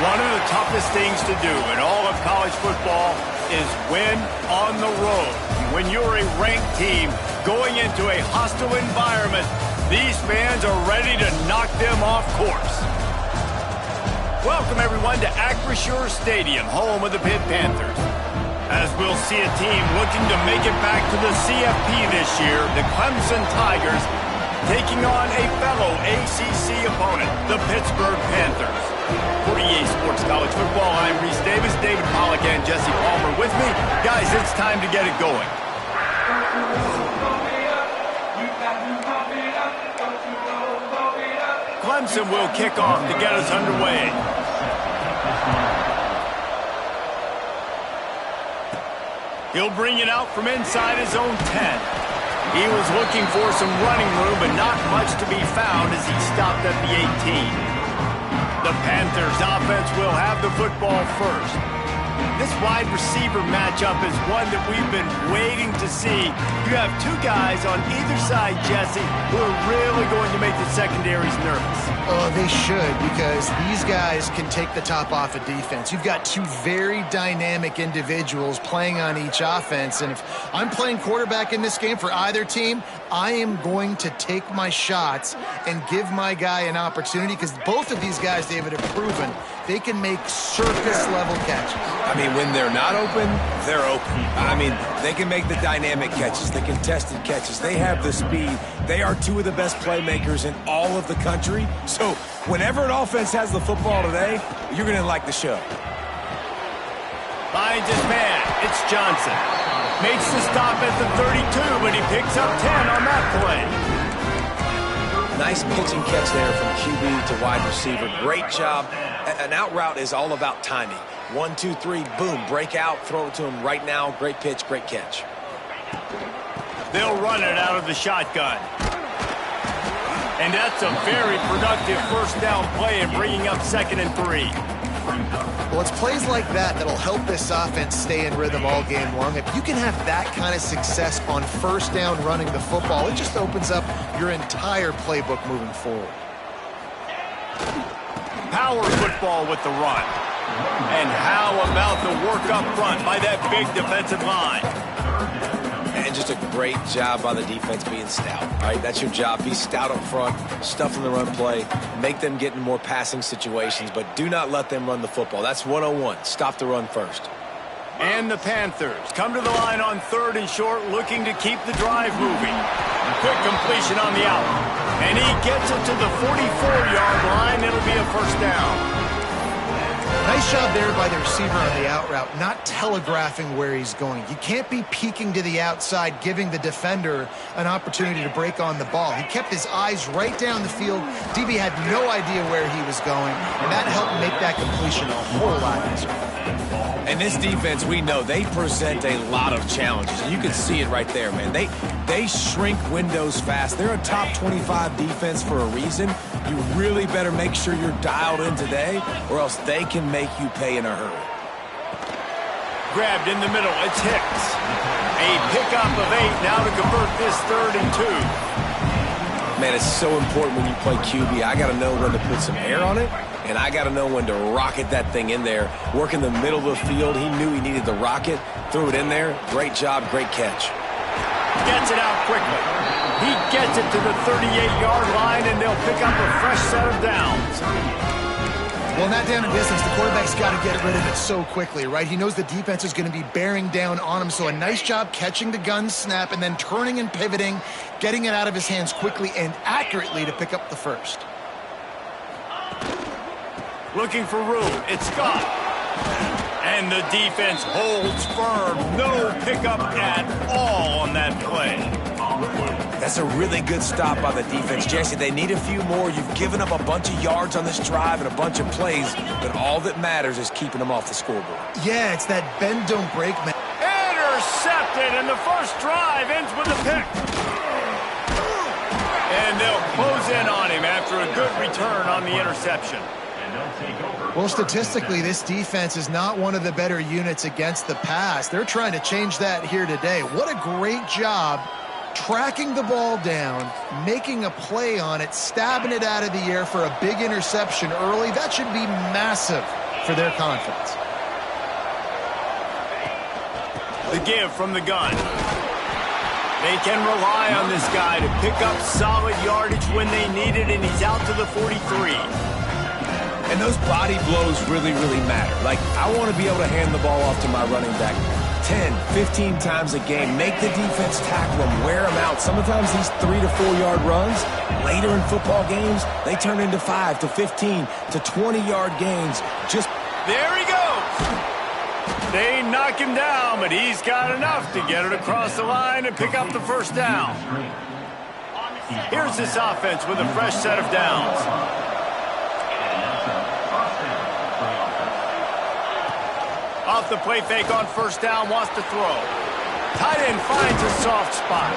One of the toughest things to do in all of college football is win on the road. When you're a ranked team going into a hostile environment, these fans are ready to knock them off course. Welcome, everyone, to Acrisure Stadium, home of the Pitt Panthers. As we'll see a team looking to make it back to the CFP this year, the Clemson Tigers taking on a fellow ACC opponent, the Pittsburgh Panthers. For EA Sports College Football, I'm Reese Davis, David Pollack, and Jesse Palmer with me. Guys, it's time to get it going. Clemson will kick off to get us underway. He'll bring it out from inside his own 10. He was looking for some running room, but not much to be found as he stopped at the 18. The Panthers offense will have the football first. This wide receiver matchup is one that we've been waiting to see. You have two guys on either side, Jesse, who are really going to make the secondaries nervous. Oh, they should, because these guys can take the top off of defense. You've got two very dynamic individuals playing on each offense, and if I'm playing quarterback in this game for either team, I am going to take my shots and give my guy an opportunity, because both of these guys, David, have proven they can make circus-level catches. I mean, when they're not open, they're open. I mean, they can make the dynamic catches, the contested catches. They have the speed. They are two of the best playmakers in all of the country. So whenever an offense has the football today, you're going to like the show. Finds his man. It's Johnson. Makes the stop at the 32, but he picks up 10 on that play. Nice pitch and catch there from QB to wide receiver. Great job. An out route is all about timing. 1, 2, 3, boom, break out, throw it to him right now. Great pitch, great catch. They'll run it out of the shotgun. And that's a very productive first down play in bringing up 2nd and 3. Well, it's plays like that that'll help this offense stay in rhythm all game long. If you can have that kind of success on first down running the football, it just opens up your entire playbook moving forward. Power football with the run. And how about the work up front by that big defensive line? And just a great job by the defense being stout, right? That's your job. Be stout up front, stuff in the run play, make them get in more passing situations, but do not let them run the football. That's 101. Stop the run first. And the Panthers come to the line on 3rd and short, looking to keep the drive moving. Quick completion on the out. And he gets it to the 44-yard line. It'll be a first down. Nice job there by the receiver on the out route, not telegraphing where he's going. You can't be peeking to the outside, giving the defender an opportunity to break on the ball. He kept his eyes right down the field. DB had no idea where he was going, and that helped make that completion a whole lot easier. And this defense, we know, they present a lot of challenges. And you can see it right there, man. They shrink windows fast. They're a top 25 defense for a reason. You really better make sure you're dialed in today, or else they can make you pay in a hurry. Grabbed in the middle, it's Hicks. A pickup of 8 now to convert this 3rd and 2. Man, it's so important when you play QB. I got to know when to put some air on it, and I got to know when to rocket that thing in there. Work in the middle of the field. He knew he needed the rocket. Threw it in there. Great job, great catch. Gets it out quickly. He gets it to the 38-yard line, and they'll pick up a fresh set of downs. Well, in that down and distance, the quarterback's got to get rid of it so quickly, right? He knows the defense is going to be bearing down on him, so a nice job catching the gun snap and then turning and pivoting, getting it out of his hands quickly and accurately to pick up the first. Looking for room. It's Scott. And the defense holds firm. No pickup at all on that play. That's a really good stop by the defense. Jesse, they need a few more. You've given up a bunch of yards on this drive and a bunch of plays, but all that matters is keeping them off the scoreboard. Yeah, it's that bend, don't break, man. Intercepted, and the first drive ends with a pick. And they'll close in on him after a good return on the interception. Well, statistically, this defense is not one of the better units against the pass. They're trying to change that here today. What a great job tracking the ball down, making a play on it, stabbing it out of the air for a big interception early. That should be massive for their confidence. The give from the gun. They can rely on this guy to pick up solid yardage when they need it, and he's out to the 43. And those body blows really, really matter. Like, I want to be able to hand the ball off to my running back 10, 15 times a game. Make the defense tackle them, wear them out. Sometimes these 3 to 4 yard runs, later in football games, they turn into 5 to 15 to 20 yard gains. There he goes. They knock him down, but he's got enough to get it across the line and pick up the first down. Here's this offense with a fresh set of downs. Off the play fake on first down, wants to throw. Tight end finds a soft spot.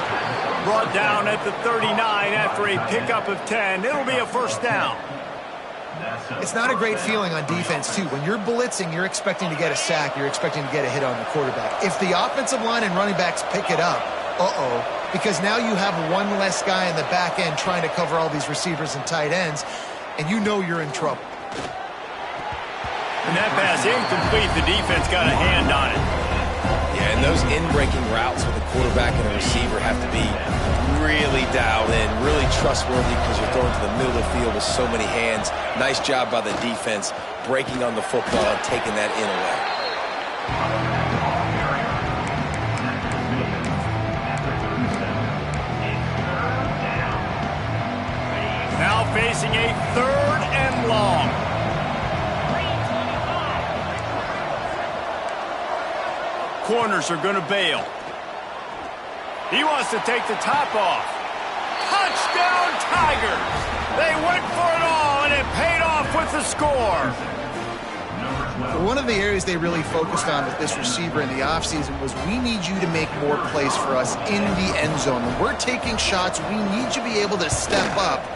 Brought down at the 39 after a pickup of 10. It'll be a first down. It's not a great feeling on defense, too. When you're blitzing, you're expecting to get a sack. You're expecting to get a hit on the quarterback. If the offensive line and running backs pick it up, because now you have one less guy in the back end trying to cover all these receivers and tight ends, and you know you're in trouble. And that pass incomplete. The defense got a hand on it. Yeah, and those in-breaking routes with a quarterback and a receiver have to be really dialed in, really trustworthy, because you're throwing to the middle of the field with so many hands. Nice job by the defense breaking on the football and taking that in away. Now facing a 3rd and long. Corners are going to bail. He wants to take the top off. Touchdown, Tigers! They went for it all, and it paid off with the score. One of the areas they really focused on with this receiver in the offseason was, we need you to make more plays for us in the end zone. When we're taking shots, we need you to be able to step up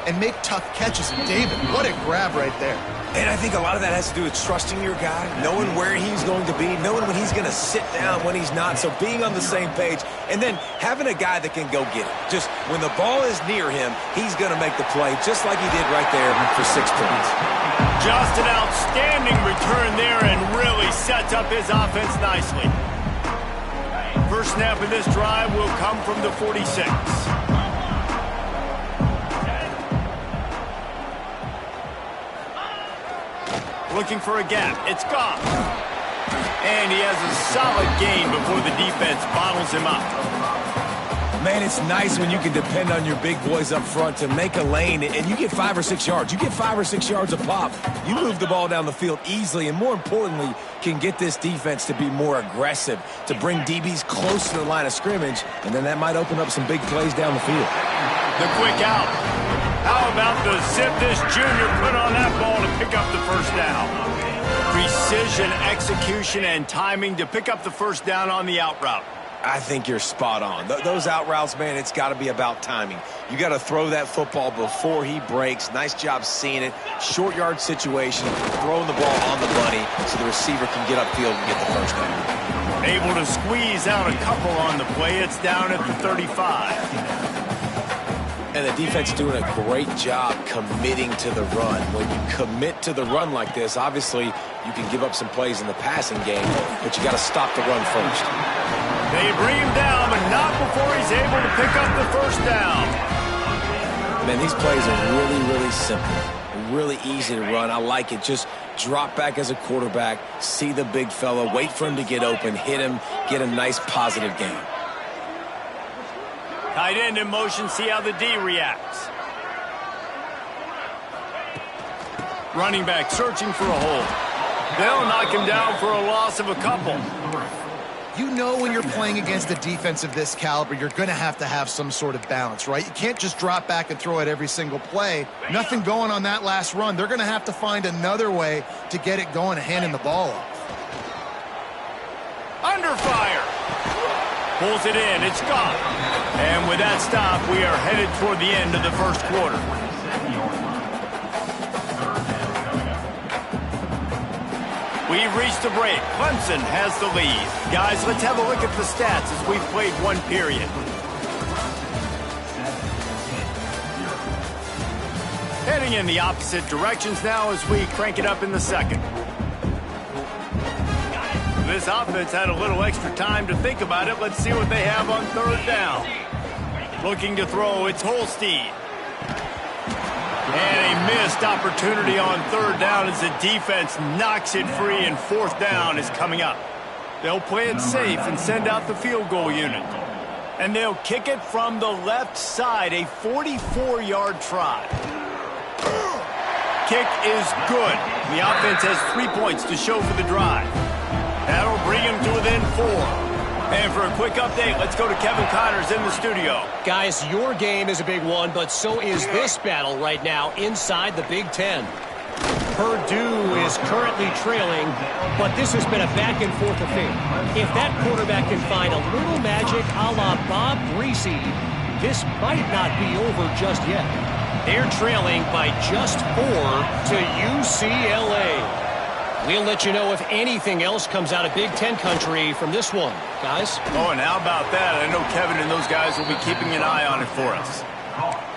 and make tough catches. And David, what a grab right there. And I think a lot of that has to do with trusting your guy, knowing where he's going to be, knowing when he's going to sit down, when he's not. So being on the same page, and then having a guy that can go get it. Just when the ball is near him, he's going to make the play, just like he did right there for 6 points. Just an outstanding return there, and really sets up his offense nicely. First snap of this drive will come from the 46. Looking for a gap. It's gone. And he has a solid gain before the defense bottles him up. Man, it's nice when you can depend on your big boys up front to make a lane, and you get 5 or 6 yards. You get 5 or 6 yards a pop. You move the ball down the field easily, and more importantly, can get this defense to be more aggressive, to bring DBs close to the line of scrimmage, and then that might open up some big plays down the field. The quick out. How about the zip this junior put on that ball to pick up the first down? Precision, execution, and timing to pick up the first down on the out route. I think you're spot on. Those out routes, man, it's got to be about timing. You got to throw that football before he breaks. Nice job seeing it. Short yard situation, throwing the ball on the money so the receiver can get upfield and get the first down. Able to squeeze out a couple on the play. It's down at the 35. And the defense doing a great job committing to the run. When you commit to the run like this, obviously you can give up some plays in the passing game, but you got to stop the run first. They bring him down, but not before he's able to pick up the first down. Man, these plays are really, really simple. Really easy to run. I like it. Just drop back as a quarterback, see the big fella, wait for him to get open, hit him, get a nice positive gain. Tight end in motion, see how the D reacts. Running back searching for a hole. They'll knock him down for a loss of a couple. You know when you're playing against a defense of this caliber, you're going to have some sort of balance, right? You can't just drop back and throw it every single play. Nothing going on that last run. They're going to have to find another way to get it going and handing the ball off. Under fire. Pulls it in. It's gone. And with that stop, we are headed toward the end of the first quarter. We've reached the break. Clemson has the lead. Guys, let's have a look at the stats as we've played one period. Heading in the opposite directions now as we crank it up in the second. This offense had a little extra time to think about it. Let's see what they have on third down. Looking to throw, it's Holstein. And a missed opportunity on third down as the defense knocks it free, and fourth down is coming up. They'll play it safe and send out the field goal unit. And they'll kick it from the left side, a 44-yard try. Kick is good. The offense has 3 points to show for the drive. That'll bring him to within 4. And for a quick update, let's go to Kevin Connors in the studio. Guys, your game is a big one, but so is this battle right now inside the Big Ten. Purdue is currently trailing, but this has been a back-and-forth affair. If that quarterback can find a little magic a la Bob Greasy, this might not be over just yet. They're trailing by just 4 to UCLA. We'll let you know if anything else comes out of Big Ten country from this one, guys. Oh, and how about that? I know Kevin and those guys will be keeping an eye on it for us.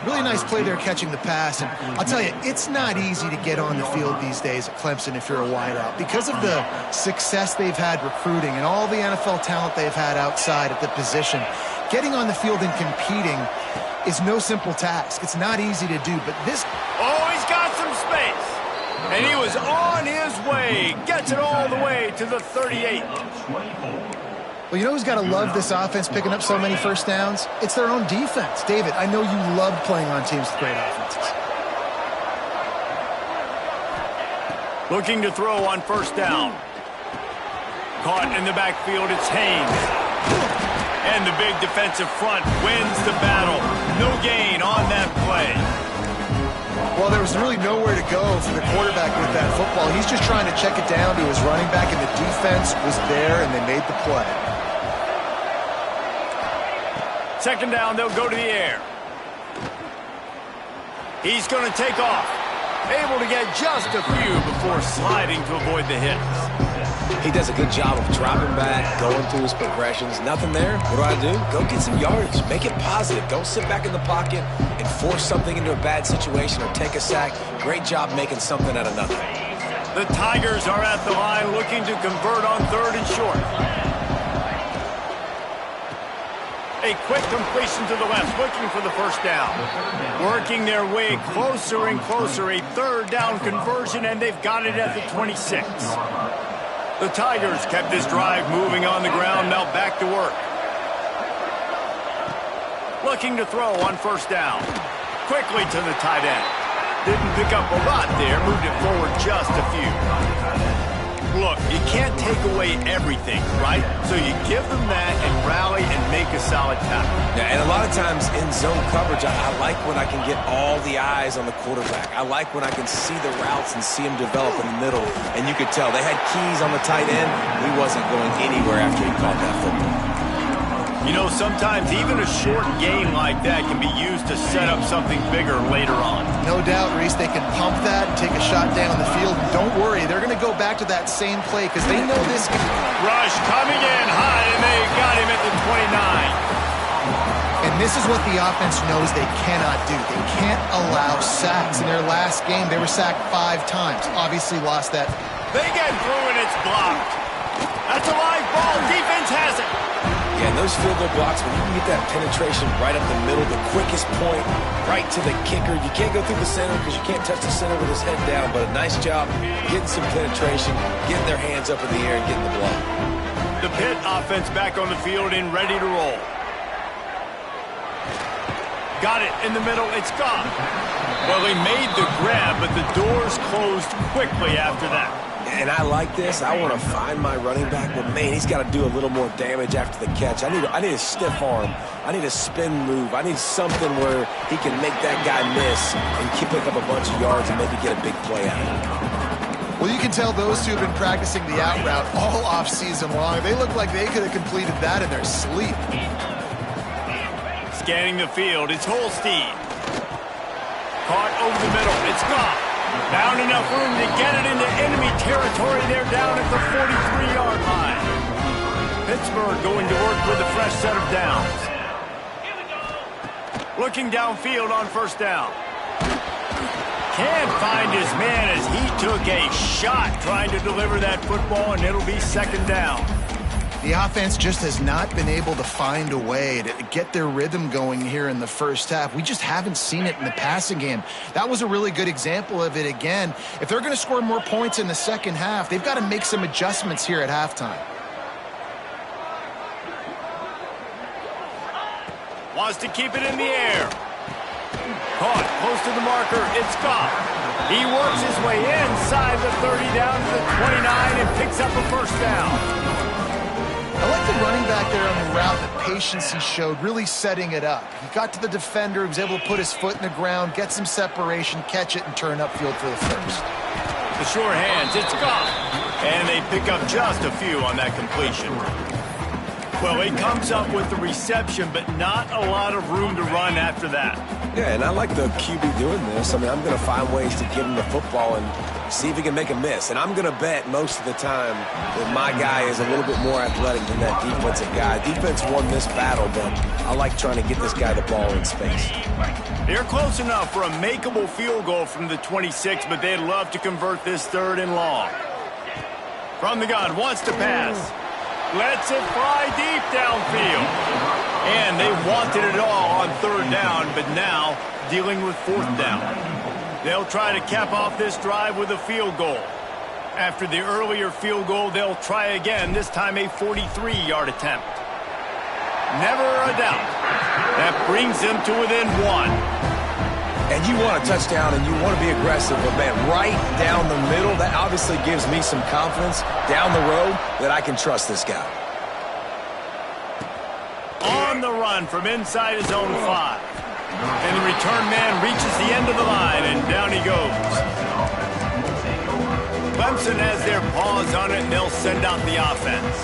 Really nice play there catching the pass. And I'll tell you, it's not easy to get on the field these days at Clemson if you're a wideout. Because of the success they've had recruiting and all the NFL talent they've had outside at the position, getting on the field and competing is no simple task. It's not easy to do, but this... Oh, he's got some space. And he was on his way. Gets it all the way to the 38. Well, you know who's got to love this offense picking up so many first downs? It's their own defense. David, I know you love playing on teams with great offenses. Looking to throw on first down. Caught in the backfield, it's Haynes. And the big defensive front wins the battle. No gain on that play. Well, there was really nowhere to go for the quarterback with that football. He's just trying to check it down to his running back, and the defense was there, and they made the play. Second down, they'll go to the air. He's going to take off. Able to get just a few before sliding to avoid the hits. He does a good job of dropping back, going through his progressions. Nothing there. What do? Go get some yardage. Make it positive. Don't sit back in the pocket and force something into a bad situation or take a sack. Great job making something out of nothing. The Tigers are at the line looking to convert on third and short. A quick completion to the left, looking for the first down. Working their way closer and closer. A third down conversion, and they've got it at the 26. The Tigers kept this drive moving on the ground, now back to work. Looking to throw on first down. Quickly to the tight end. Didn't pick up a lot there, moved it forward just a few. Look, you can't take away everything, right? So you give them that and rally and make a solid tackle. Yeah, and a lot of times in zone coverage, I like when I can get all the eyes on the quarterback. I like when I can see the routes and see him develop in the middle. And you could tell they had keys on the tight end. He wasn't going anywhere after he caught that football. You know, sometimes even a short game like that can be used to set up something bigger later on. No doubt, Reese, they can pump that and take a shot down the field. And don't worry, they're going to go back to that same play because they know this can... Rush coming in high, and they got him at the 29. And this is what the offense knows they cannot do. They can't allow sacks. In their last game, they were sacked 5 times. Obviously lost that. They get through, and it's blocked. That's a live ball. Defense has it. Yeah, and those field goal blocks, when you can get that penetration right up the middle, the quickest point, right to the kicker. You can't go through the center because you can't touch the center with his head down, but a nice job getting some penetration, getting their hands up in the air and getting the block. The Pitt offense back on the field and ready to roll. Got it in the middle. It's gone. Well, he made the grab, but the doors closed quickly after that. And I like this. I want to find my running back, but man, he's got to do a little more damage after the catch. I need a stiff arm. I need a spin move. I need something where he can make that guy miss and pick up a bunch of yards and maybe get a big play out of it. Well, you can tell those two have been practicing the out route all off-season long. They look like they could have completed that in their sleep. Scanning the field, it's Holstein. Caught over the middle, it's gone. Found enough room to get it into enemy territory. They're down at the 43-yard line. Pittsburgh going to work with a fresh set of downs. Looking downfield on first down. Can't find his man as he took a shot trying to deliver that football, and it'll be second down. The offense just has not been able to find a way to get their rhythm going here in the first half. We just haven't seen it in the passing game. That was a really good example of it again. If they're going to score more points in the second half, they've got to make some adjustments here at halftime. Wants to keep it in the air. Caught close to the marker. It's Ncaa. He works his way inside the 30 down to the 29 and picks up a first down. I like the running back there on the route, the patience he showed, really setting it up. He got to the defender, he was able to put his foot in the ground, get some separation, catch it, and turn upfield for the first. The sure hands, it's Ncaa. And they pick up just a few on that completion. Well, he comes up with the reception, but not a lot of room to run after that. Yeah, and I like the QB doing this. I mean, I'm going to find ways to give him the football and see if he can make a miss. And I'm going to bet most of the time that my guy is a little bit more athletic than that defensive guy. Defense won this battle, but I like trying to get this guy the ball in space. They're close enough for a makeable field goal from the 26, but they'd love to convert this third and long. From the gun, wants to pass. Lets it fly deep downfield. And they wanted it all on third down, but now dealing with fourth down. They'll try to cap off this drive with a field goal. After the earlier field goal, they'll try again, this time a 43-yard attempt. Never a doubt. That brings them to within one. And you want a touchdown and you want to be aggressive, but man, right down the middle, that obviously gives me some confidence down the road that I can trust this guy. On the run from inside his own 5. And the return man reaches the end of the line, and down he goes. Clemson has their paws on it, and they'll send out the offense.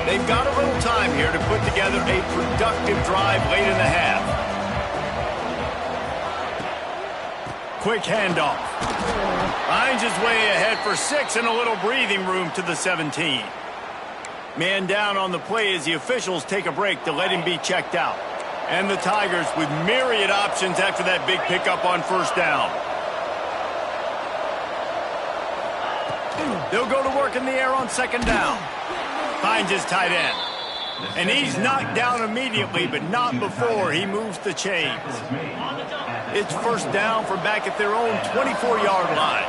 They've got a little time here to put together a productive drive late in the half. Quick handoff. Finds his way ahead for 6 and a little breathing room to the 17. Man down on the play as the officials take a break to let him be checked out. And the Tigers with myriad options after that big pickup on first down. They'll go to work in the air on second down. Finds his tight end. And he's knocked down immediately, but not before he moves the chains. It's first down from back at their own 24-yard line.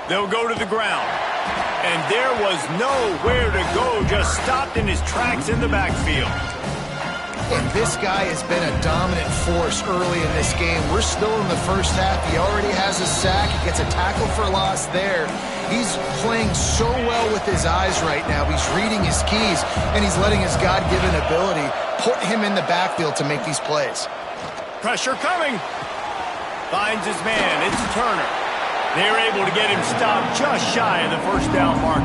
They'll go to the ground. And there was nowhere to go, just stopped in his tracks in the backfield. And this guy has been a dominant force early in this game. We're still in the first half. He already has a sack. He gets a tackle for loss there. He's playing so well with his eyes right now. He's reading his keys, and he's letting his God-given ability put him in the backfield to make these plays. Pressure coming. Finds his man. It's Turner. They're able to get him stopped just shy of the first down marker.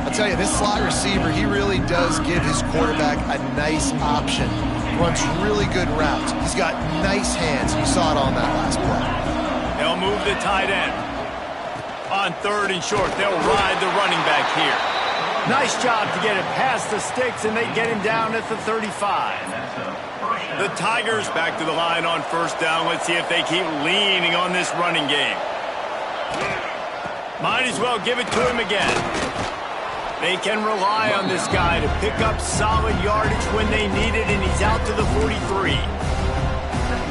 I'll tell you, this slot receiver, he really does give his quarterback a nice option. Runs really good routes. He's got nice hands. You saw it on that last play. They'll move the tight end. On third and short, they'll ride the running back here. Nice job to get it past the sticks, and they get him down at the 35. The Tigers back to the line on first down. Let's see if they keep leaning on this running game. Might as well give it to him again. They can rely on this guy to pick up solid yardage when they need it, and he's out to the 43.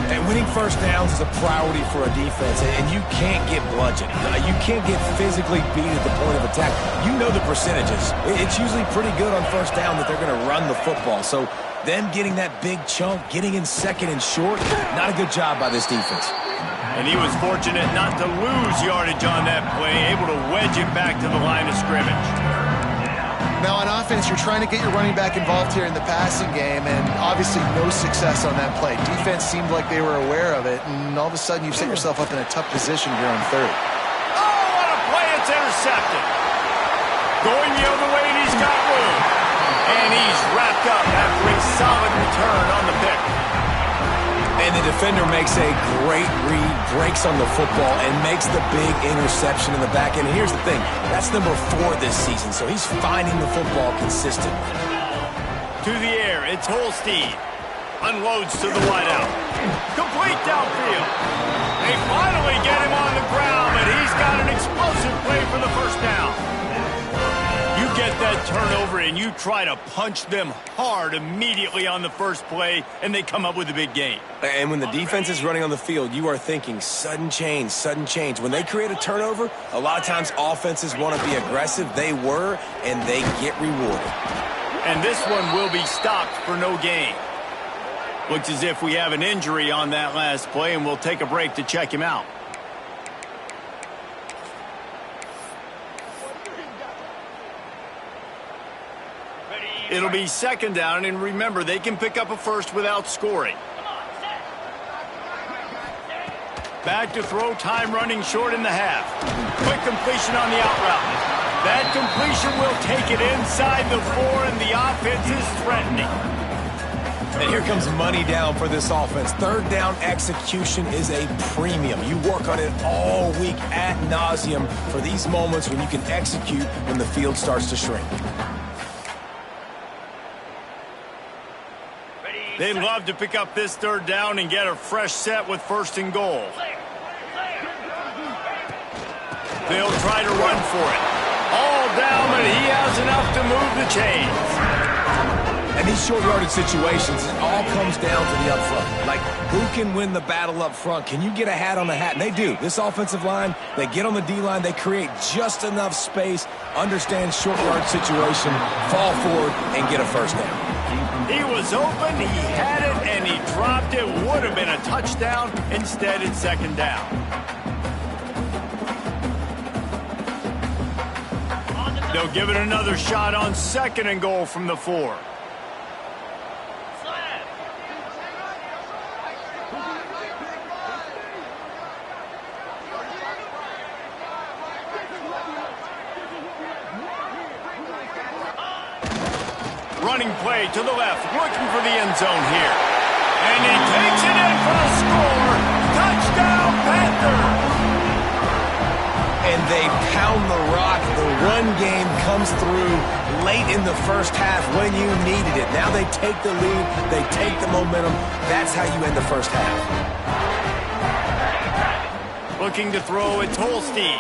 And winning first downs is a priority for a defense, and you can't get bludgeoned. You can't get physically beat at the point of attack. You know the percentages. It's usually pretty good on first down that they're going to run the football. So them getting that big chunk, getting in second and short, not a good job by this defense. And he was fortunate not to lose yardage on that play, able to wedge it back to the line of scrimmage. Now on offense, you're trying to get your running back involved here in the passing game, and obviously no success on that play. Defense seemed like they were aware of it, and all of a sudden you've set yourself up in a tough position here on third. Oh, what a play! It's intercepted. Going the other way, and he's got room. And he's wrapped up after a solid return on the pick. And the defender makes a great read, breaks on the football, and makes the big interception in the back end. Here's the thing, that's number 4 this season, so he's finding the football consistently. To the air, it's Holstein. Unloads to the wideout. Complete downfield. They finally get him on the ground, but he's got an explosive play for the first down. You get that turnover and you try to punch them hard immediately on the first play, and they come up with a big gain. And when the defense is running on the field, you are thinking sudden change, sudden change. When they create a turnover, a lot of times offenses want to be aggressive. They were, and they get rewarded. And this one will be stopped for no gain. Looks as if we have an injury on that last play, and we'll take a break to check him out. It'll be second down, and remember, they can pick up a first without scoring. Back to throw, time running short in the half. Quick completion on the out route. That completion will take it inside the 4, and the offense is threatening. And here comes money down for this offense. Third down execution is a premium. You work on it all week ad nauseum for these moments when you can execute when the field starts to shrink. They'd love to pick up this third down and get a fresh set with first and goal. They'll try to run for it. All down, but he has enough to move the chains. And these short yardage situations, it all comes down to the up front. Like, who can win the battle up front? Can you get a hat on the hat? And they do. This offensive line, they get on the D-line, they create just enough space, understand short yard situation, fall forward, and get a first down. He was open, he had it, and he dropped it. Would have been a touchdown. Instead, it's second down. They'll give it another shot on second and goal from the 4. Running play to the left, looking for the end zone here. And he takes it in for a score. Touchdown, Panthers! And they pound the rock. The run game comes through late in the first half when you needed it. Now they take the lead. They take the momentum. That's how you end the first half. Looking to throw, it's Holstein.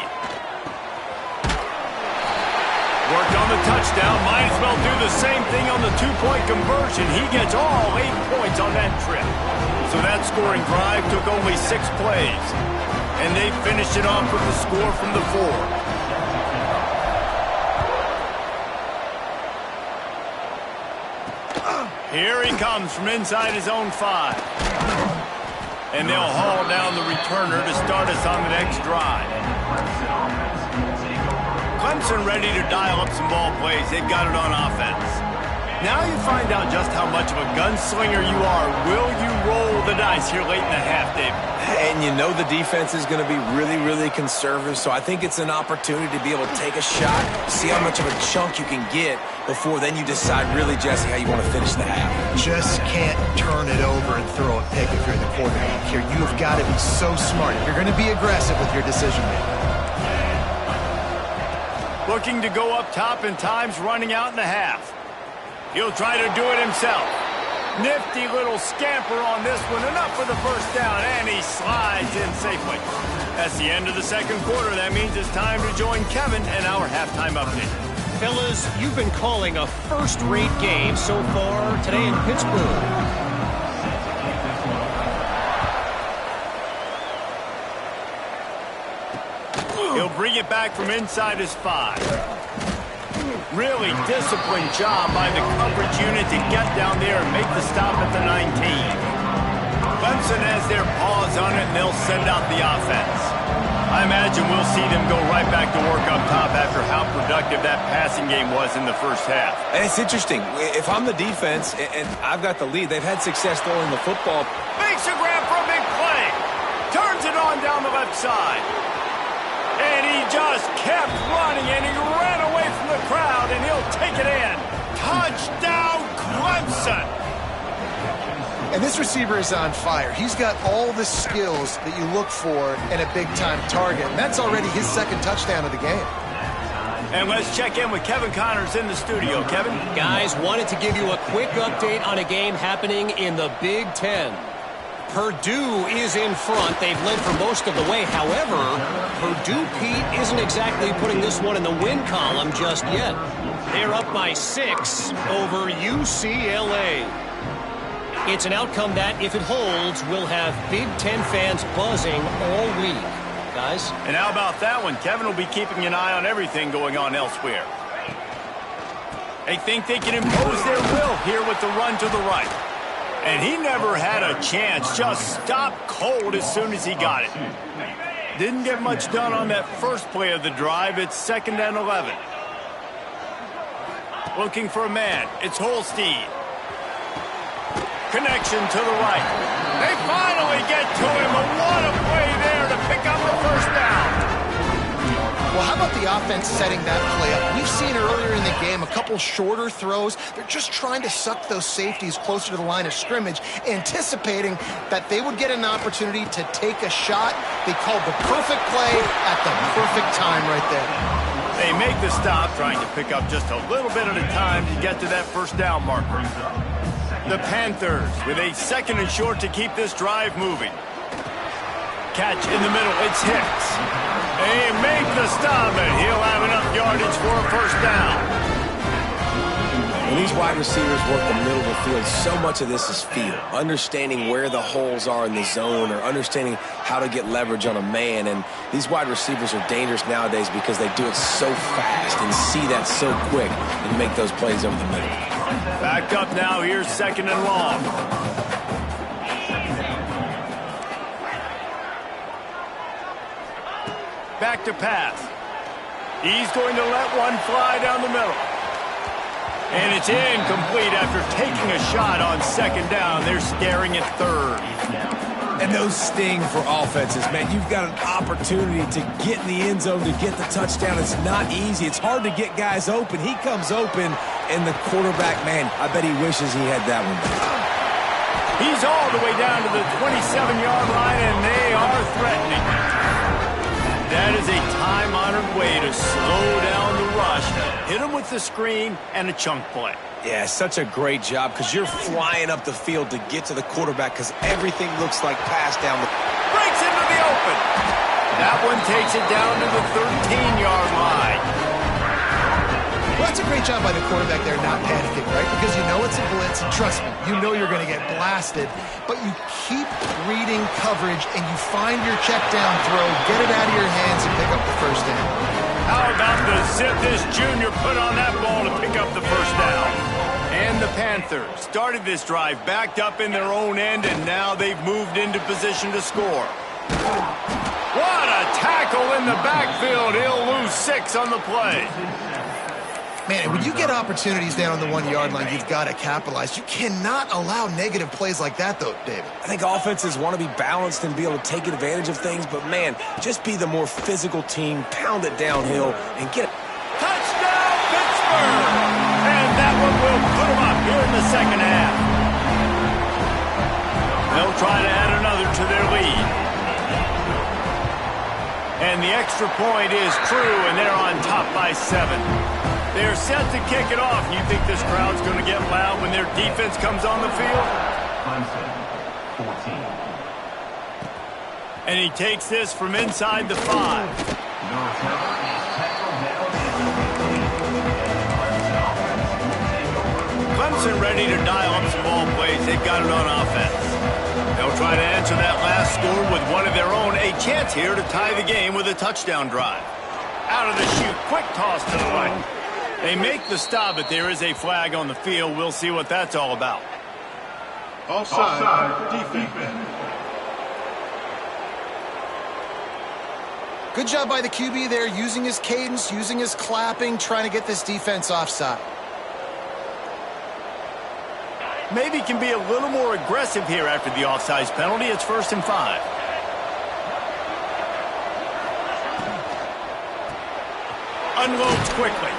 Worked on the touchdown. Might as well do the same thing on the two-point conversion. He gets all 8 points on that trip. So that scoring drive took only 6 plays. And they finished it off with the score from the 4. Here he comes from inside his own 5. And they'll haul down the returner to start us on the next drive. Clemson ready to dial up some ball plays. They've got it on offense. Now you find out just how much of a gunslinger you are. Will you roll the dice here late in the half, David? And you know the defense is going to be really, really conservative, so I think it's an opportunity to be able to take a shot, see how much of a chunk you can get before then you decide really, Jesse, how you want to finish the half. Just can't turn it over and throw a pick if you're the quarterback here. You've got to be so smart. You're going to be aggressive with your decision-making. Looking to go up top, and time's running out in the half. He'll try to do it himself. Nifty little scamper on this one. Enough for the first down, and he slides in safely. That's the end of the second quarter. That means it's time to join Kevin and our halftime update. Fellas, you've been calling a first-rate game so far today in Pittsburgh. He'll bring it back from inside his 5. Really disciplined job by the coverage unit to get down there and make the stop at the 19. Clemson has their paws on it, and they'll send out the offense. I imagine we'll see them go right back to work up top after how productive that passing game was in the first half. And it's interesting. If I'm the defense and I've got the lead, they've had success throwing the football. Makes a grab for a big play. Turns it on down the left side. And he just kept running, and he ran away from the crowd, and he'll take it in. Touchdown, Clemson! And this receiver is on fire. He's got all the skills that you look for in a big-time target, and that's already his second touchdown of the game. And let's check in with Kevin Connors in the studio. Kevin? Guys, wanted to give you a quick update on a game happening in the Big Ten. Purdue is in front. They've led for most of the way. However, Purdue, Pete, isn't exactly putting this one in the win column just yet. They're up by 6 over UCLA. It's an outcome that, if it holds, will have Big Ten fans buzzing all week. Guys? And how about that one? Kevin will be keeping an eye on everything going on elsewhere. They think they can impose their will here with the run to the right. And he never had a chance. Just stopped cold as soon as he got it. Didn't get much done on that first play of the drive. It's 2nd and 11. Looking for a man. It's Holstein. Connection to the right. They finally get to him. But what a play there to pick up the first down. Well, how about the offense setting that play up? We've seen earlier in the game a couple shorter throws. They're just trying to suck those safeties closer to the line of scrimmage, anticipating that they would get an opportunity to take a shot. They called the perfect play at the perfect time right there. They make the stop, trying to pick up just a little bit at a time to get to that first down marker. The Panthers with a 2nd and short to keep this drive moving. Catch in the middle. It's Hicks. They make the stop, and he'll have enough yardage for a first down. When these wide receivers work the middle of the field, so much of this is feel. Understanding where the holes are in the zone or understanding how to get leverage on a man. And these wide receivers are dangerous nowadays because they do it so fast and see that so quick and make those plays over the middle. Back up now. Here's 2nd and long. Back to pass. He's going to let one fly down the middle. And it's incomplete after taking a shot on 2nd down. They're staring at 3rd. And those sting for offenses, man. You've got an opportunity to get in the end zone, to get the touchdown. It's not easy. It's hard to get guys open. He comes open, and the quarterback, man, I bet he wishes he had that one back. He's all the way down to the 27-yard line, and they are threatening. That is a time-honored way to slow down the rush. Hit him with the screen and a chunk play. Yeah, such a great job because you're flying up the field to get to the quarterback because everything looks like pass down the... Breaks into the open. That one takes it down to the 13-yard line. Well, that's a great job by the quarterback there not panicking, right? Because you know it's a blitz, and trust me, you know you're going to get blasted, but you keep reading coverage and you find your check down throw, get it out of your hands, and pick up the first down. How about the zip this junior put on that ball to pick up the first down? And the Panthers started this drive backed up in their own end, and now they've moved into position to score. What a tackle in the backfield. He'll lose 6 on the play. Man, when you get opportunities down on the 1-yard line, you've got to capitalize. You cannot allow negative plays like that, though, David. I think offenses want to be balanced and be able to take advantage of things, but, man, just be the more physical team, pound it downhill, and get it. Touchdown, Pittsburgh! And that one will put them up here in the second half. They'll try to add another to their lead. And the extra point is true, and they're on top by 7. They're set to kick it off. You think this crowd's going to get loud when their defense comes on the field? 14. And he takes this from inside the 5. Clemson ready to dial up some ball plays. They've got it on offense. They'll try to answer that last score with one of their own. A chance here to tie the game with a touchdown drive. Out of the chute, quick toss to the right. They make the stop, but there is a flag on the field. We'll see what that's all about. Offside, defense. Good job by the QB there, using his cadence, using his clapping, trying to get this defense offside. Maybe can be a little more aggressive here after the offsides penalty. It's 1st and 5. Unloads quickly.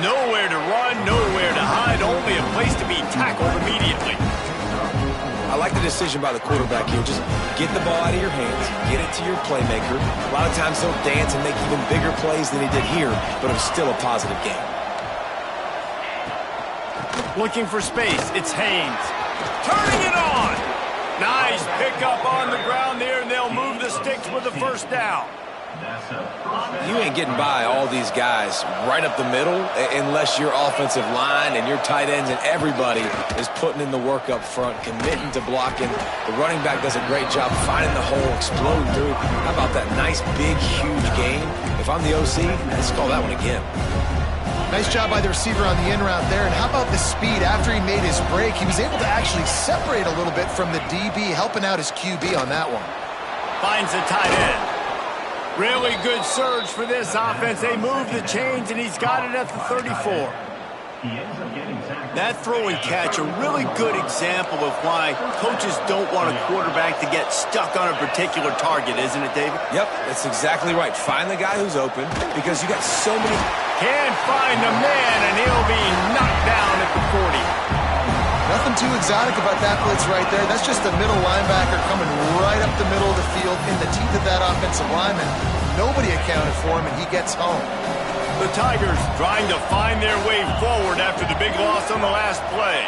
Nowhere to run, nowhere to hide, only a place to be tackled immediately. I like the decision by the quarterback here. Just get the ball out of your hands, get it to your playmaker. A lot of times he'll dance and make even bigger plays than he did here, but it was still a positive game. Looking for space, it's Haynes. Turning it on! Nice pickup on the ground there, and they'll move the sticks with the first down. You ain't getting by all these guys right up the middle unless your offensive line and your tight ends and everybody is putting in the work up front, committing to blocking. The running back does a great job finding the hole, exploding through. How about that nice, big, huge gain? If I'm the OC, let's call that one again. Nice job by the receiver on the in route there. And how about the speed? After he made his break, he was able to actually separate a little bit from the DB, helping out his QB on that one. Finds the tight end. Really good surge for this offense. They move the chains, and he's got it at the 34. That throw and catch, a really good example of why coaches don't want a quarterback to get stuck on a particular target, isn't it, David? Yep, that's exactly right. Find the guy who's open because you got so many. Can't find the man, and he'll be knocked down at the 40. Nothing too exotic about that blitz right there. That's just a middle linebacker coming right up the middle of the field in the teeth of that offensive lineman. Nobody accounted for him, and he gets home. The Tigers trying to find their way forward after the big loss on the last play.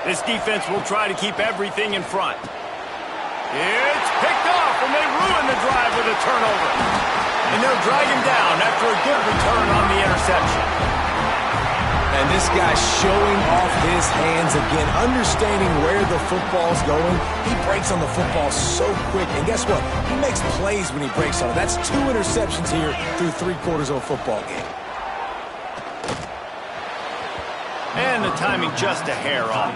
This defense will try to keep everything in front. It's picked off, and they ruin the drive with a turnover. And they'll drag him down after a good return on the interception. And this guy's showing off his hands again, understanding where the football's going. He breaks on the football so quick. And guess what? He makes plays when he breaks on it. That's 2 interceptions here through 3/4 of a football game. And the timing just a hair off.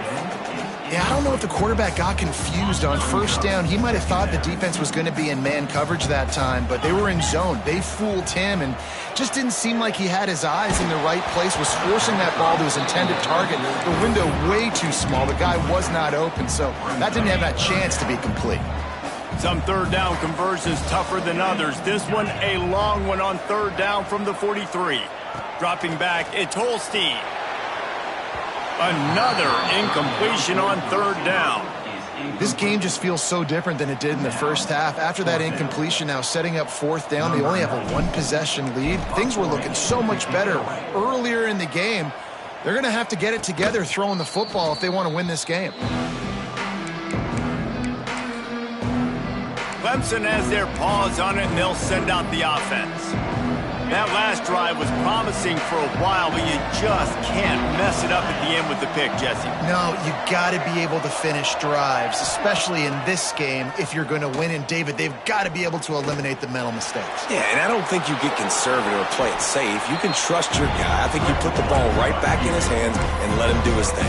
Yeah, I don't know if the quarterback got confused on first down. He might have thought the defense was going to be in man coverage that time, but they were in zone. They fooled him and just didn't seem like he had his eyes in the right place, was forcing that ball to his intended target. The window way too small. The guy was not open, so that didn't have that chance to be complete. Some third down conversions tougher than others. This one a long one on third down from the 43. Dropping back, it's Holstein. Another incompletion on third down. This game just feels so different than it did in the first half. After that incompletion, now setting up fourth down, they only have a 1-possession lead. Things were looking so much better earlier in the game. They're going to have to get it together throwing the football if they want to win this game. Clemson has their paws on it, and they'll send out the offense. That last drive was promising for a while, but you just can't mess it up at the end with the pick, Jesse. No, you got to be able to finish drives, especially in this game if you're going to win. And, David, they've got to be able to eliminate the mental mistakes. Yeah, and I don't think you get conservative or play it safe. You can trust your guy. I think you put the ball right back in his hands and let him do his thing.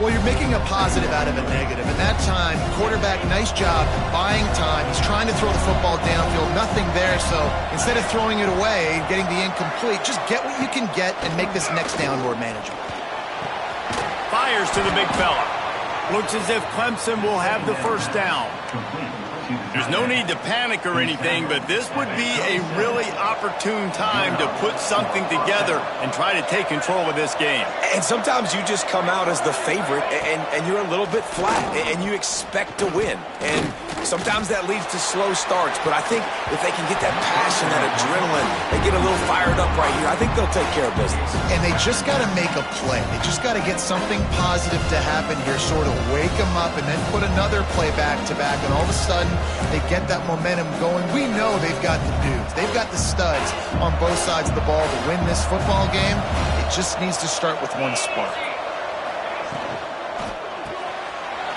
Well, you're making a positive out of a negative. And that time, quarterback, nice job buying time. He's trying to throw the football downfield. Nothing there, so instead of throwing it away and getting the incomplete, just get what you can get and make this next down more manageable. Fires to the big fella. Looks as if Clemson will have the first down. There's no need to panic or anything, but this would be a really opportune time to put something together and try to take control of this game. And sometimes you just come out as the favorite, and you're a little bit flat, and you expect to win. And sometimes that leads to slow starts, but I think if they can get that passion, that adrenaline, they get a little fired up right here, I think they'll take care of business. And they just got to make a play. They just got to get something positive to happen here, sort of wake them up, and then put another play back-to-back, and all of a sudden, they get that momentum going. We know they've got the dudes. They've got the studs on both sides of the ball to win this football game. It just needs to start with one spark.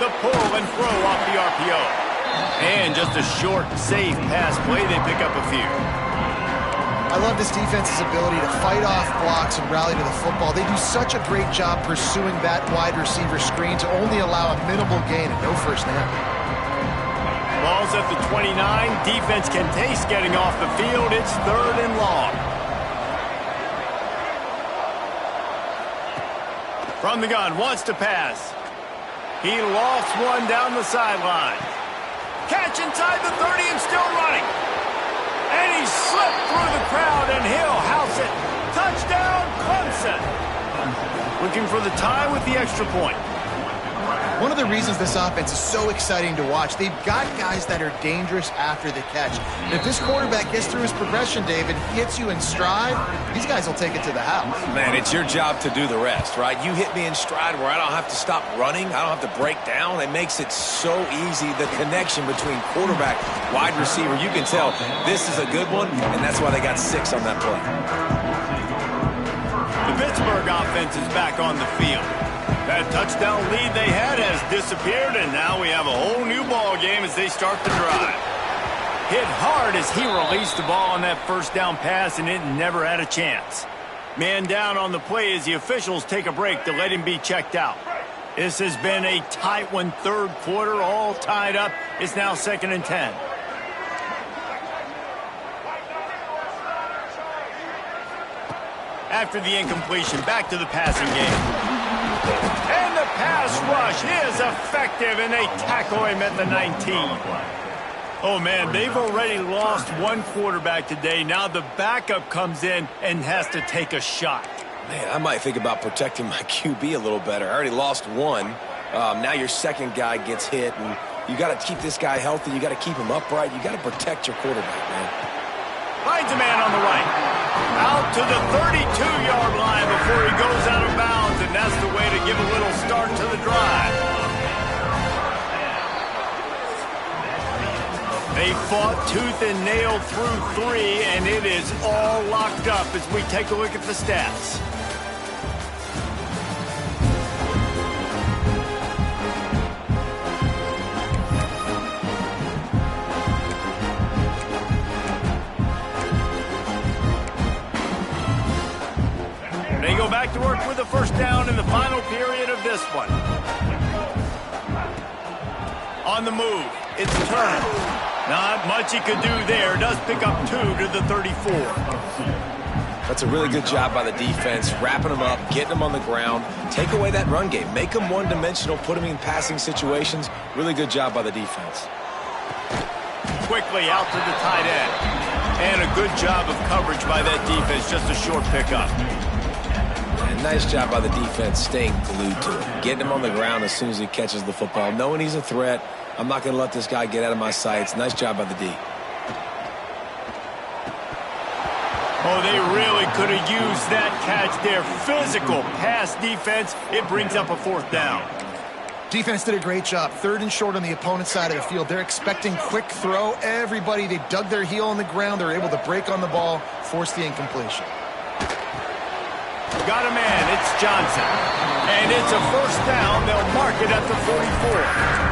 The pull and throw off the RPO. And just a short, safe pass play. They pick up a few. I love this defense's ability to fight off blocks and rally to the football. They do such a great job pursuing that wide receiver screen to only allow a minimal gain and no first down. Ball's at the 29. Defense can taste getting off the field. It's third and long. From the gun, wants to pass. He lost one down the sideline. Catch inside the 30 and still running. And he slipped through the crowd, and he'll house it. Touchdown, Clemson. Looking for the tie with the extra point. One of the reasons this offense is so exciting to watch, they've got guys that are dangerous after the catch. And if this quarterback gets through his progression, David, hits you in stride, these guys will take it to the house. Man, it's your job to do the rest, right? You hit me in stride where I don't have to stop running. I don't have to break down. It makes it so easy, the connection between quarterback, wide receiver. You can tell this is a good one, and that's why they got 6 on that play. The Pittsburgh offense is back on the field. That touchdown lead they had has disappeared, and now we have a whole new ball game as they start the drive. Hit hard as he released the ball on that first down pass, and it never had a chance. Man down on the play as the officials take a break to let him be checked out. This has been a tight one, third quarter, all tied up. It's now 2nd and 10. After the incompletion, back to the passing game. And the pass rush is effective, and they tackle him at the 19. Oh, man, they've already lost one quarterback today. Now the backup comes in and has to take a shot. Man, I might think about protecting my QB a little better. I already lost one. Now your second guy gets hit, and you got to keep this guy healthy. You got to keep him upright. You got to protect your quarterback, man. Finds a man on the right. Out to the 32-yard line before he goes out of bounds, and that's the way to give a little start to the drive. They fought tooth and nail through 3, and it is all locked up as we take a look at the stats. They go back to work with a first down in the final period of this one. On the move, it's Turner. Not much he could do there. Does pick up 2 to the 34. That's a really good job by the defense, wrapping them up, getting them on the ground. Take away that run game. Make them one-dimensional, put them in passing situations. Really good job by the defense. Quickly out to the tight end. And a good job of coverage by that defense. Just a short pickup. And nice job by the defense staying glued to it. Getting him on the ground as soon as he catches the football. Knowing he's a threat. I'm not going to let this guy get out of my sights. Nice job by the D. Oh, they really could have used that catch there. Physical pass defense. It brings up a 4th down. Defense did a great job. 3rd and short on the opponent's side of the field. They're expecting quick throw. Everybody, they dug their heel on the ground. They're able to break on the ball, force the incompletion. Got a man. It's Johnson. And it's a first down. They'll mark it at the 44.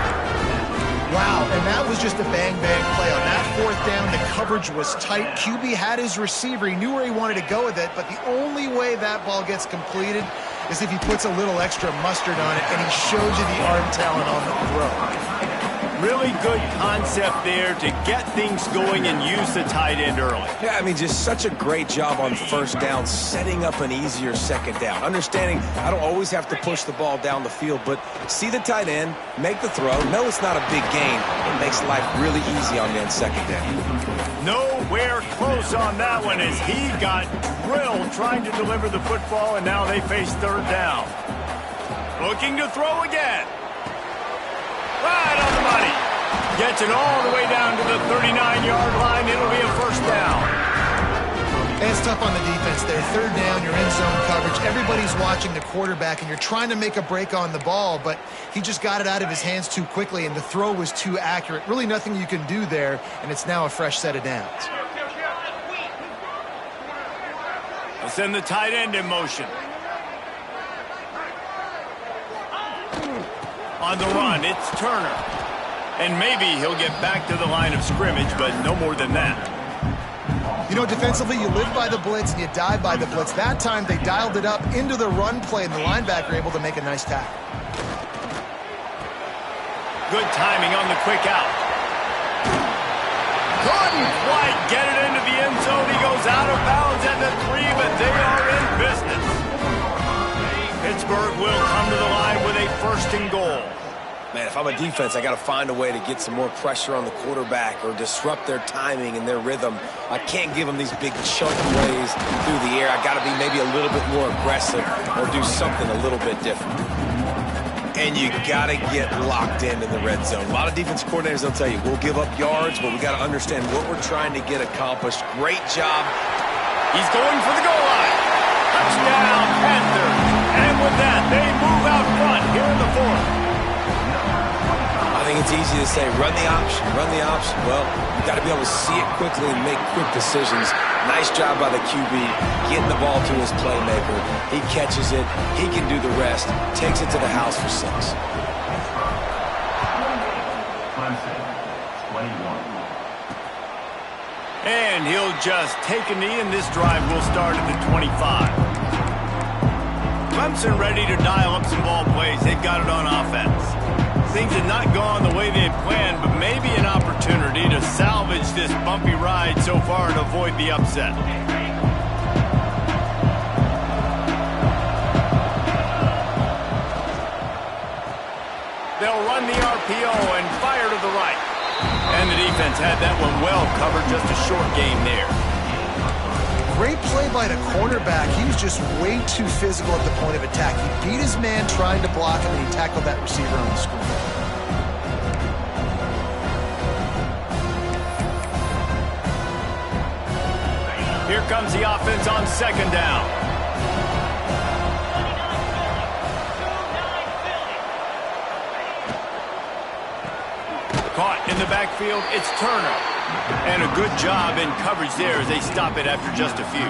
Wow, and that was just a bang-bang play. On that 4th down, the coverage was tight. QB had his receiver. He knew where he wanted to go with it, but the only way that ball gets completed is if he puts a little extra mustard on it, and he shows you the arm talent on the throw. Really good concept there to get things going and use the tight end early. Yeah, I mean, just such a great job on first down, setting up an easier second down. Understanding I don't always have to push the ball down the field, but see the tight end, make the throw. No, it's not a big gain. It makes life really easy on me on second down. Nowhere close on that one as he got drilled trying to deliver the football, and now they face 3rd down. Looking to throw again. Right on the money. Gets it all the way down to the 39-yard line. It'll be a first down. And it's tough on the defense there. 3rd down, you're in zone coverage. Everybody's watching the quarterback, and you're trying to make a break on the ball, but he just got it out of his hands too quickly, and the throw was too accurate. Really nothing you can do there, and it's now a fresh set of downs. We'll send the tight end in motion. On the run, it's Turner. And maybe he'll get back to the line of scrimmage, but no more than that. You know, defensively, you live by the blitz and you die by the blitz. That time, they dialed it up into the run play, and the linebacker able to make a nice tackle. Good timing on the quick out. Couldn't quite get it into the end zone. He goes out of bounds at the 3, but they are in business. Pittsburgh will come to the line with a 1st and goal. Man, if I'm a defense, I got to find a way to get some more pressure on the quarterback or disrupt their timing and their rhythm. I can't give them these big chunk plays through the air. I got to be maybe a little bit more aggressive or do something a little bit different. And you got to get locked in the red zone. A lot of defense coordinators, they'll tell you, we'll give up yards, but we got to understand what we're trying to get accomplished. Great job. He's going for the goal line. Touchdown, Panthers. And with that, they move out front here in the fourth. I think it's easy to say, run the option, run the option. Well, you got to be able to see it quickly and make quick decisions. Nice job by the QB, getting the ball to his playmaker. He catches it. He can do the rest. Takes it to the house for 6. And he'll just take a knee, and this drive will start at the 25. Clemson ready to dial up some ball plays. They've got it on offense. Things have not gone the way they had planned, but maybe an opportunity to salvage this bumpy ride so far and avoid the upset. They'll run the RPO and fire to the right. And the defense had that one well covered, just a short game there. Great play by the cornerback. He was just way too physical at the point of attack. He beat his man trying to block him, and he tackled that receiver on the screen. Here comes the offense on second down. Caught in the backfield, it's Turner. And a good job in coverage there as they stop it after just a few.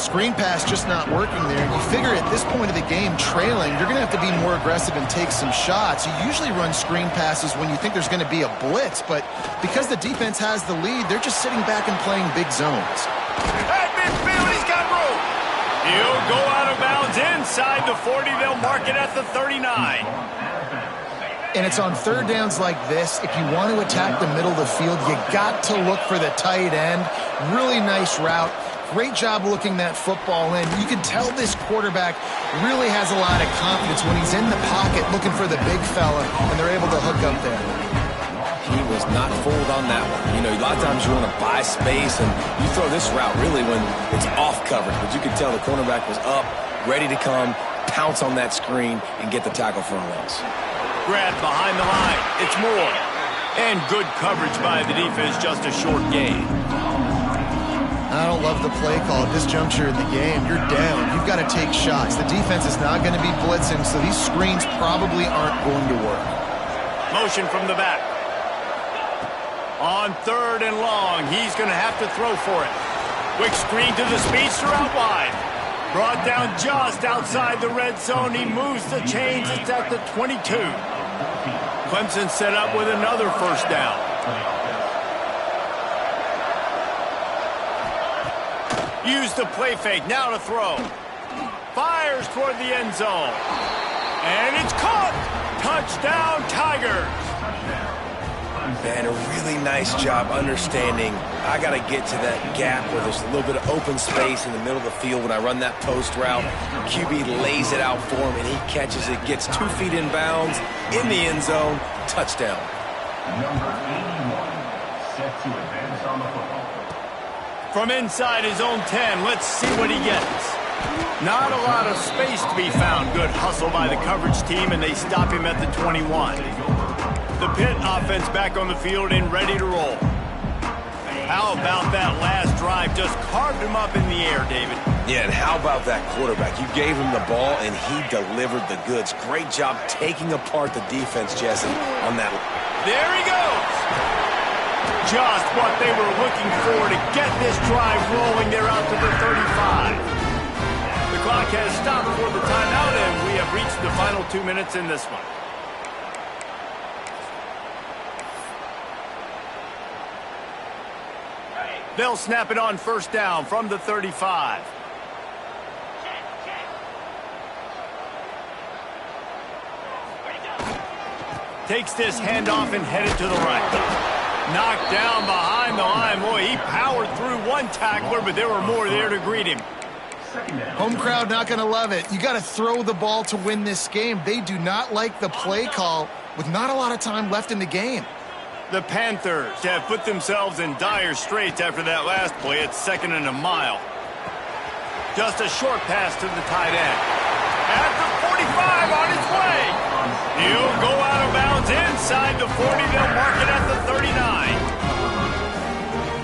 Screen pass just not working there. You figure at this point of the game, trailing, you're going to have to be more aggressive and take some shots. You usually run screen passes when you think there's going to be a blitz, but because the defense has the lead, they're just sitting back and playing big zones. At midfield, he's got room. He'll go out of bounds inside the 40. They'll mark it at the 39. And it's on third downs like this. If you want to attack the middle of the field, you got to look for the tight end. Really nice route. Great job looking that football in. You can tell this quarterback really has a lot of confidence when he's in the pocket looking for the big fella, and they're able to hook up there. He was not fooled on that one. You know, a lot of times you want to buy space, and you throw this route really when it's off coverage. But you could tell the cornerback was up, ready to come, pounce on that screen, and get the tackle for a loss. Grab behind the line. It's Moore. And good coverage by the defense, just a short gain. I don't love the play call at this juncture in the game. You're down. You've got to take shots. The defense is not going to be blitzing, so these screens probably aren't going to work. Motion from the back. On third and long, he's going to have to throw for it. Quick screen to the speedster out wide. Brought down just outside the red zone. He moves the chains. It's at the 22. Clemson set up with another first down. Use the play fake. Now to throw. Fires toward the end zone. And it's caught. Touchdown, Tigers. And a really nice job understanding I got to get to that gap where there's a little bit of open space in the middle of the field when I run that post route. QB lays it out for him, and he catches it, gets 2 feet in bounds, in the end zone, touchdown. Number 81, set to advance on the football. From inside his own 10, let's see what he gets. Not a lot of space to be found. Good hustle by the coverage team, and they stop him at the 21. The Pitt offense back on the field and ready to roll. How about that last drive? Just carved him up in the air, David. Yeah, and how about that quarterback? You gave him the ball, and he delivered the goods. Great job taking apart the defense, Jesse, on that. There he goes. Just what they were looking for to get this drive rolling. They're out to the 35. The clock has stopped for the timeout, and we have reached the final 2 minutes in this one. They'll snap it on first down from the 35. Takes this handoff and headed to the right. Knocked down behind the line. Boy, he powered through one tackler, but there were more there to greet him. Home crowd not going to love it. You got to throw the ball to win this game. They do not like the play call with not a lot of time left in the game. The Panthers have put themselves in dire straits after that last play. It's 2nd and a mile. Just a short pass to the tight end. At the 45 on his way. He'll go out of bounds inside the 40. They'll mark it at the 39.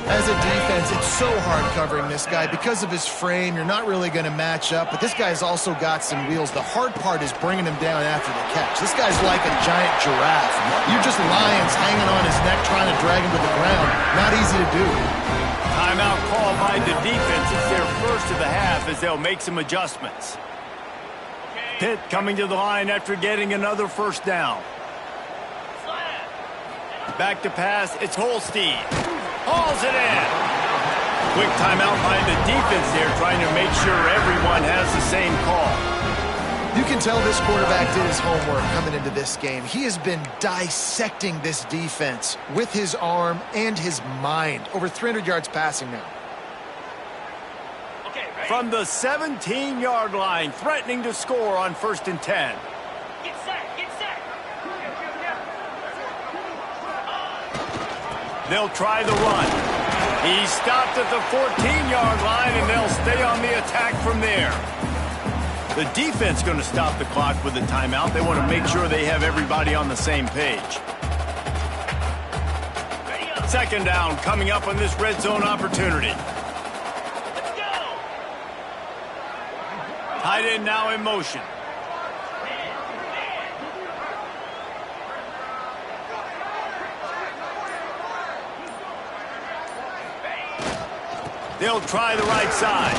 As a defense, it's so hard covering this guy. Because of his frame, you're not really going to match up, but this guy's also got some wheels. The hard part is bringing him down after the catch. This guy's like a giant giraffe. You're just lions hanging on his neck trying to drag him to the ground. Not easy to do. Timeout called by the defense. It's their first of the half as they'll make some adjustments. Pitt coming to the line after getting another first down. Back to pass, it's Holstein. Hauls it in. Quick timeout by the defense there, trying to make sure everyone has the same call. You can tell this quarterback did his homework coming into this game. He has been dissecting this defense with his arm and his mind. Over 300 yards passing now. From the 17-yard line, threatening to score on 1st and 10. Get set, get set. They'll try the run. He stopped at the 14-yard line, and they'll stay on the attack from there. The defense going to stop the clock with a timeout. They want to make sure they have everybody on the same page. Second down coming up on this red zone opportunity. Tight end now in motion. They'll try the right side.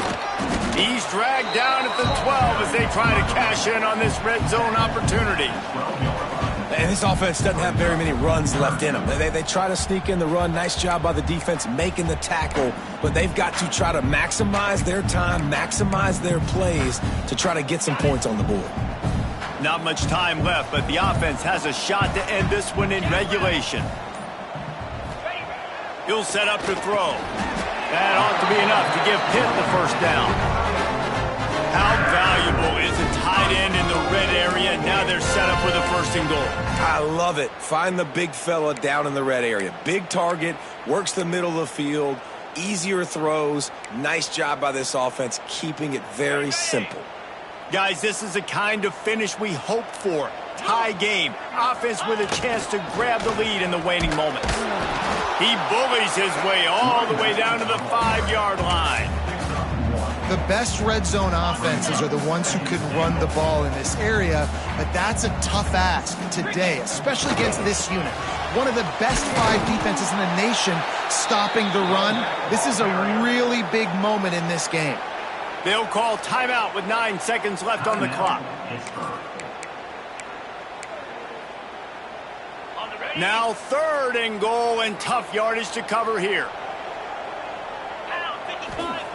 He's dragged down at the 12 as they try to cash in on this red zone opportunity. And this offense doesn't have very many runs left in them. They try to sneak in the run. Nice job by the defense making the tackle. But they've got to try to maximize their time, maximize their plays to try to get some points on the board. Not much time left, but the offense has a shot to end this one in regulation. He'll set up to throw. That ought to be enough to give Pitt the first down. How valuable is a tight end in the red area? Now they're set up with a 1st and goal. I love it. Find the big fella down in the red area. Big target, works the middle of the field, easier throws. Nice job by this offense, keeping it very simple. Guys, this is the kind of finish we hoped for. Tie game. Offense with a chance to grab the lead in the waning moments. He bullies his way all the way down to the 5-yard line. The best red zone offenses are the ones who can run the ball in this area, but that's a tough ask today, especially against this unit. One of the best 5 defenses in the nation stopping the run. This is a really big moment in this game. They'll call timeout with 9 seconds left on the clock. Now 3rd and goal and tough yardage to cover here.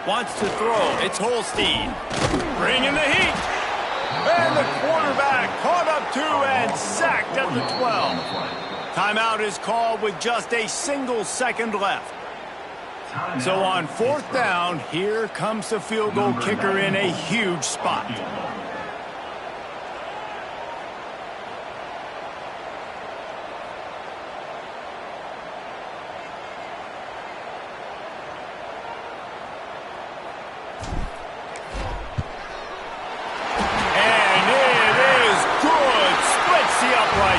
Wants to throw. It's Holstein. Bringing the heat. And the quarterback caught up to and sacked at the 12. Timeout is called with just a single second left. So on 4th down, here comes the field goal kicker in a huge spot.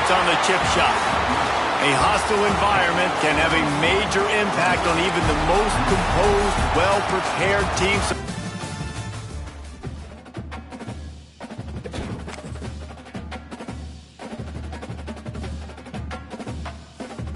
On the chip shot. A hostile environment can have a major impact on even the most composed, well-prepared teams.